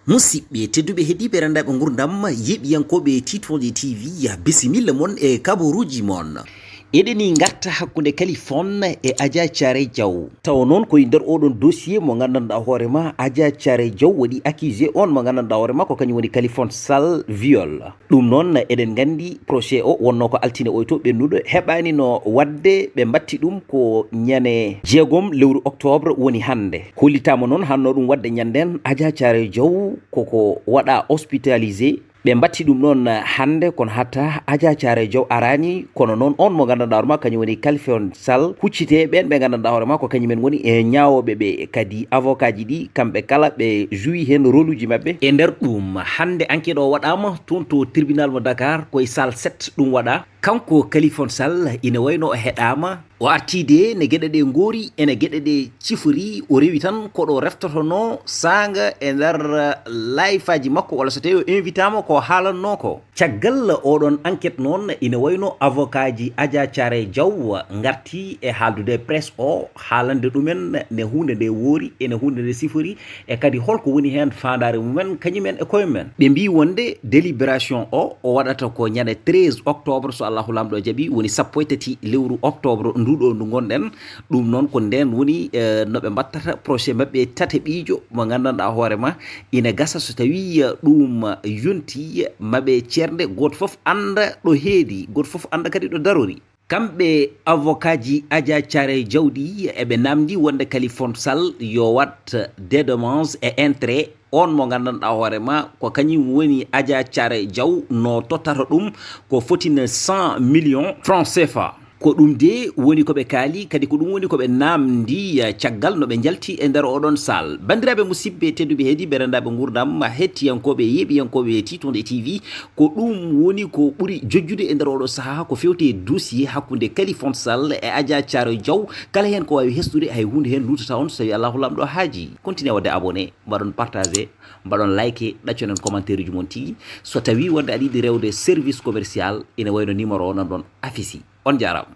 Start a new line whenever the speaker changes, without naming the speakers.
musidɓe tedduɓe heeɗiɓe rendaɓe gurdam yeɓiyankoɓe titwoje tv bisimilla mon e kabaruji mon. eɗeni garta hakkude Kaliphone e Adja Thiaré Diaw taw noon koye nder oɗon dossier mo gandanɗa hoorema Adja Thiaré Diaw waɗi accusé on mo gandanɗa hoorema ko kañum woni Kaliphone Sall viol. ɗum noon eɗen gandi procès o wonno ko altine oy to ɓennuɗo heɓani no wadde ɓe batti ɗum ko ñane 6 lewru octobre woni hande. hollitama noon hanno ɗum wadde ñanden Adja Thiaré Diaw koko waɗa hospitalisé ɓe batti ɗum noon hande kono hatta Adja Thiaré Diaw arani kono noon on mo gandanɗa hoorema kañum woni Kaliphone Sall huccite ɓen ɓe gandanɗa hoorema ko kañumen woni e ñawoɓe ɓe kadi avocat ji ɗi kamɓe kala ɓe joui hen rôle uji mabɓe e nder ɗum hande enquête o waɗama toon to tribunal mo Dakar koye salle 7 ɗum waɗa. kanko Kaliphone Sall ina wayno o heɗama o artide ne gueɗe ɗe goori ene gueɗe ɗe cifori o rewi tan koɗo reftotono sanga e nder live aji makko walla so tawi o invitama ko haalanno ko. caggal oɗon enquête noon ina wayno avocat ji Adja Thiaré Diaw garti e haaldude presse o haalande ɗumen ne hunde nde woori ene hunde nde sifori e kadi holko woni hen fandare mumen kañumen e koye mumen. ɓe mbi wonde délibération o waɗata ko ñande 13 octobre so Allahu lamɗo jaaɓi woni 13 lewru octobre nduɗo ndu gonɗen. ɗum noon ko nden woni no ɓe mbattata procès mabɓe tate ɓiijo mo gandanɗa hoorema ina gasa so tawi ɗum yonti maɓe cerde goto foof anda ɗo heedi goto foof anda kadi ɗo darori. kamɓe avocat ji Adja Thiaré Diaw ɗi eɓe namdi wonde Kaliphone Sall yo wat dédommage et intérêt on mo gandanɗa hoorema ko kañum woni Adja Thiaré Diaw no tottata ɗum ko fotine 100 millions francs CFA. ko ɗum de woni koɓe kaali kadi ko ɗum woni koɓe namdi caggal no ɓe jalti e nder oɗon sall. bandiraɓe musidɓe tedduɓe heeɗiɓe rendaɓe gurdam hettiyankoɓe yeɓiyankoɓe titwoje tv ko ɗum woni ko ɓuuri jojjude e nder oɗo saaha ko fewte dossier hakkude Kaliphone Sall e Adja Thiaré Diaw. kala hen ko wawi hestude hay hunde hen lutata on so tawi Allahu lamɗo haaji. continue wadde abonné mbaɗon partagé mbaɗon like ɗacconen commentaire uji mon tigui so tawi wonde aɗa yiɗi rewde service commercial ina wayno numéro o nan ɗon affici on jarama.